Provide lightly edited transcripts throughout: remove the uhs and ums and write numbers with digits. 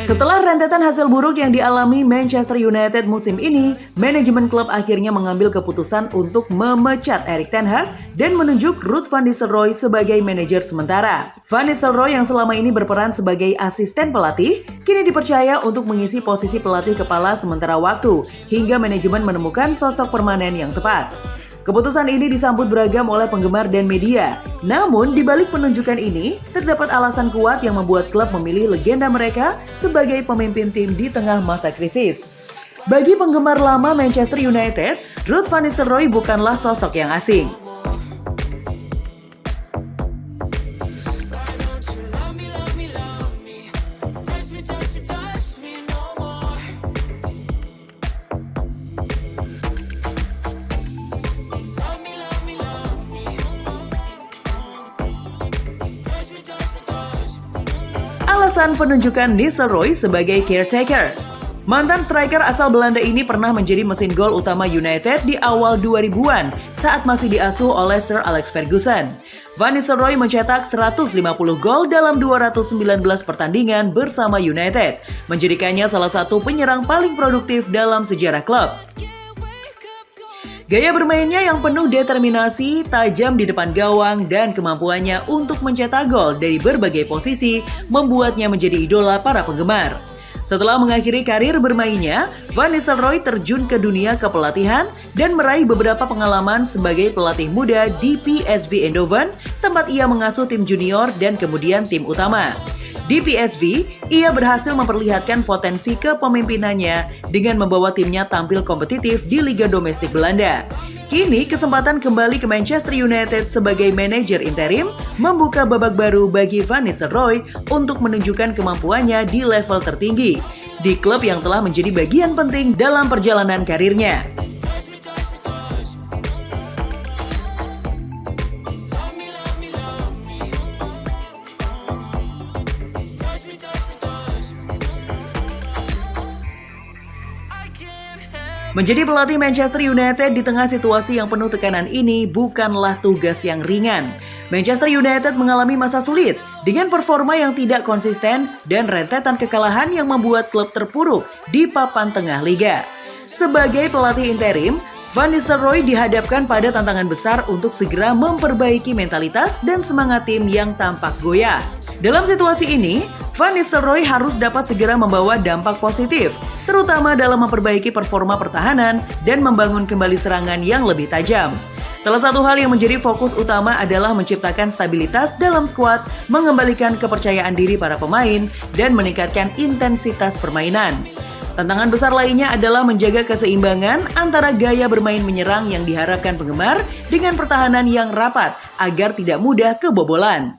Setelah rentetan hasil buruk yang dialami Manchester United musim ini, manajemen klub akhirnya mengambil keputusan untuk memecat Erik ten Hag dan menunjuk Ruud van Nistelrooy sebagai manajer sementara. Van Nistelrooy yang selama ini berperan sebagai asisten pelatih, kini dipercaya untuk mengisi posisi pelatih kepala sementara waktu, hingga manajemen menemukan sosok permanen yang tepat. Keputusan ini disambut beragam oleh penggemar dan media. Namun, di balik penunjukan ini, terdapat alasan kuat yang membuat klub memilih legenda mereka sebagai pemimpin tim di tengah masa krisis. Bagi penggemar lama Manchester United, Ruud van Nistelrooy bukanlah sosok yang asing. Alasan penunjukan Nistelrooy sebagai caretaker. Mantan striker asal Belanda ini pernah menjadi mesin gol utama United di awal 2000-an saat masih diasuh oleh Sir Alex Ferguson. Van Nistelrooy mencetak 150 gol dalam 219 pertandingan bersama United, menjadikannya salah satu penyerang paling produktif dalam sejarah klub. Gaya bermainnya yang penuh determinasi, tajam di depan gawang, dan kemampuannya untuk mencetak gol dari berbagai posisi membuatnya menjadi idola para penggemar. Setelah mengakhiri karir bermainnya, Van Nistelrooy terjun ke dunia kepelatihan dan meraih beberapa pengalaman sebagai pelatih muda di PSV Eindhoven, tempat ia mengasuh tim junior dan kemudian tim utama. Di PSV, ia berhasil memperlihatkan potensi kepemimpinannya dengan membawa timnya tampil kompetitif di Liga Domestik Belanda. Kini, kesempatan kembali ke Manchester United sebagai manajer interim membuka babak baru bagi Van Nistelrooy untuk menunjukkan kemampuannya di level tertinggi, di klub yang telah menjadi bagian penting dalam perjalanan karirnya. Menjadi pelatih Manchester United di tengah situasi yang penuh tekanan ini bukanlah tugas yang ringan. Manchester United mengalami masa sulit dengan performa yang tidak konsisten dan rentetan kekalahan yang membuat klub terpuruk di papan tengah liga. Sebagai pelatih interim, Van Nistelrooy dihadapkan pada tantangan besar untuk segera memperbaiki mentalitas dan semangat tim yang tampak goyah. Dalam situasi ini, Van Nistelrooy harus dapat segera membawa dampak positif, terutama dalam memperbaiki performa pertahanan dan membangun kembali serangan yang lebih tajam. Salah satu hal yang menjadi fokus utama adalah menciptakan stabilitas dalam skuad, mengembalikan kepercayaan diri para pemain, dan meningkatkan intensitas permainan. Tantangan besar lainnya adalah menjaga keseimbangan antara gaya bermain menyerang yang diharapkan penggemar dengan pertahanan yang rapat agar tidak mudah kebobolan.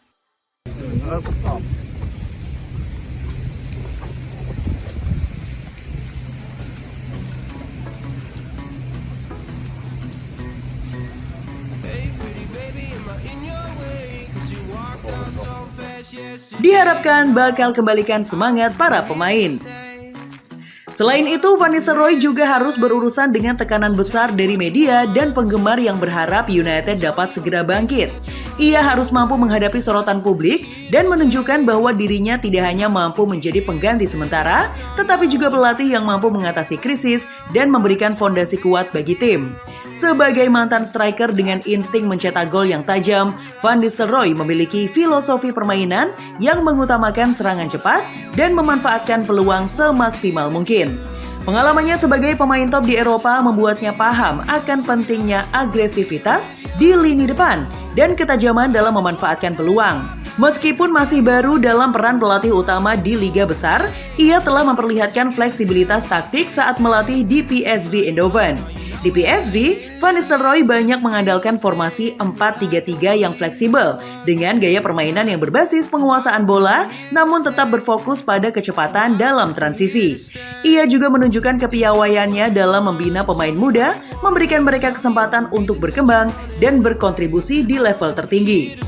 Diharapkan bakal kembalikan semangat para pemain. Selain itu, Van Nistelrooy juga harus berurusan dengan tekanan besar dari media dan penggemar yang berharap United dapat segera bangkit. Ia harus mampu menghadapi sorotan publik dan menunjukkan bahwa dirinya tidak hanya mampu menjadi pengganti sementara, tetapi juga pelatih yang mampu mengatasi krisis dan memberikan fondasi kuat bagi tim. Sebagai mantan striker dengan insting mencetak gol yang tajam, Van Nistelrooy memiliki filosofi permainan yang mengutamakan serangan cepat dan memanfaatkan peluang semaksimal mungkin. Pengalamannya sebagai pemain top di Eropa membuatnya paham akan pentingnya agresivitas di lini depan dan ketajaman dalam memanfaatkan peluang. Meskipun masih baru dalam peran pelatih utama di liga besar, ia telah memperlihatkan fleksibilitas taktik saat melatih di PSV Eindhoven. Di PSV, Van Nistelrooy banyak mengandalkan formasi 4-3-3 yang fleksibel dengan gaya permainan yang berbasis penguasaan bola namun tetap berfokus pada kecepatan dalam transisi. Ia juga menunjukkan kepiawaiannya dalam membina pemain muda, memberikan mereka kesempatan untuk berkembang dan berkontribusi di level tertinggi.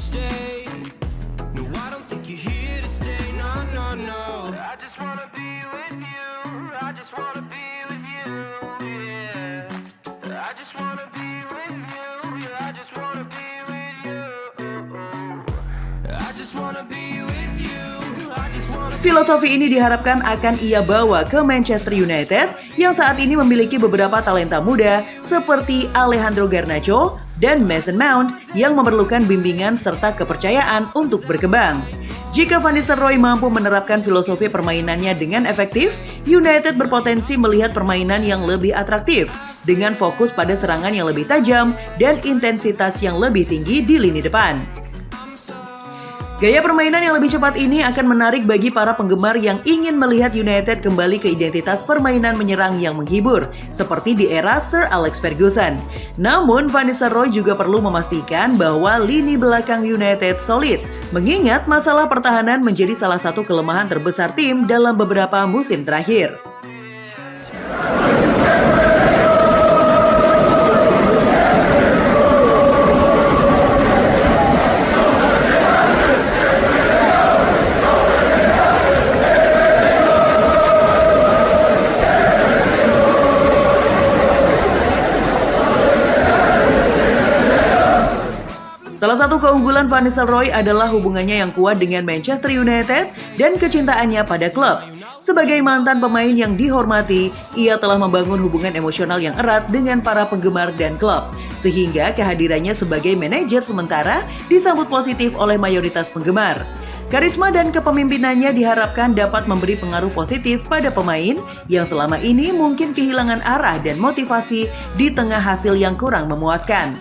Filosofi ini diharapkan akan ia bawa ke Manchester United yang saat ini memiliki beberapa talenta muda seperti Alejandro Garnacho dan Mason Mount yang memerlukan bimbingan serta kepercayaan untuk berkembang. Jika Van Nistelrooy mampu menerapkan filosofi permainannya dengan efektif, United berpotensi melihat permainan yang lebih atraktif dengan fokus pada serangan yang lebih tajam dan intensitas yang lebih tinggi di lini depan. Gaya permainan yang lebih cepat ini akan menarik bagi para penggemar yang ingin melihat United kembali ke identitas permainan menyerang yang menghibur, seperti di era Sir Alex Ferguson. Namun, Van Nistelrooy juga perlu memastikan bahwa lini belakang United solid, mengingat masalah pertahanan menjadi salah satu kelemahan terbesar tim dalam beberapa musim terakhir. Salah satu keunggulan Van Nistelrooy adalah hubungannya yang kuat dengan Manchester United dan kecintaannya pada klub. Sebagai mantan pemain yang dihormati, ia telah membangun hubungan emosional yang erat dengan para penggemar dan klub, sehingga kehadirannya sebagai manajer sementara disambut positif oleh mayoritas penggemar. Karisma dan kepemimpinannya diharapkan dapat memberi pengaruh positif pada pemain yang selama ini mungkin kehilangan arah dan motivasi di tengah hasil yang kurang memuaskan.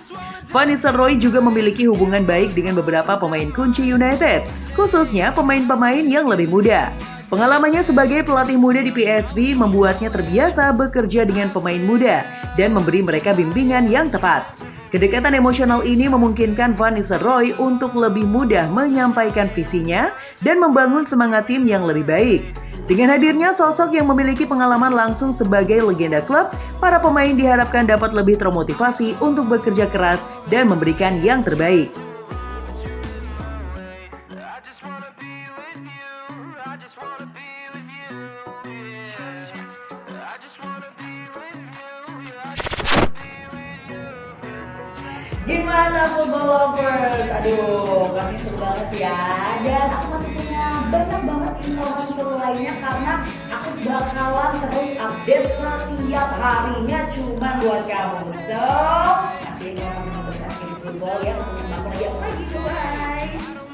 Van Nistelrooy juga memiliki hubungan baik dengan beberapa pemain kunci United, khususnya pemain-pemain yang lebih muda. Pengalamannya sebagai pelatih muda di PSV membuatnya terbiasa bekerja dengan pemain muda dan memberi mereka bimbingan yang tepat. Kedekatan emosional ini memungkinkan Van Nistelrooy untuk lebih mudah menyampaikan visinya dan membangun semangat tim yang lebih baik. Dengan hadirnya sosok yang memiliki pengalaman langsung sebagai legenda klub, para pemain diharapkan dapat lebih termotivasi untuk bekerja keras dan memberikan yang terbaik. Gimana football lovers? Aduh, pasti seru banget ya. Dan aku masih punya banyak banget informasi seru lainnya karena aku bakalan terus update setiap harinya cuma buat kamu. So, pastiin kamu terus aktif football ya. Ketemu sama aku lagi. Bye.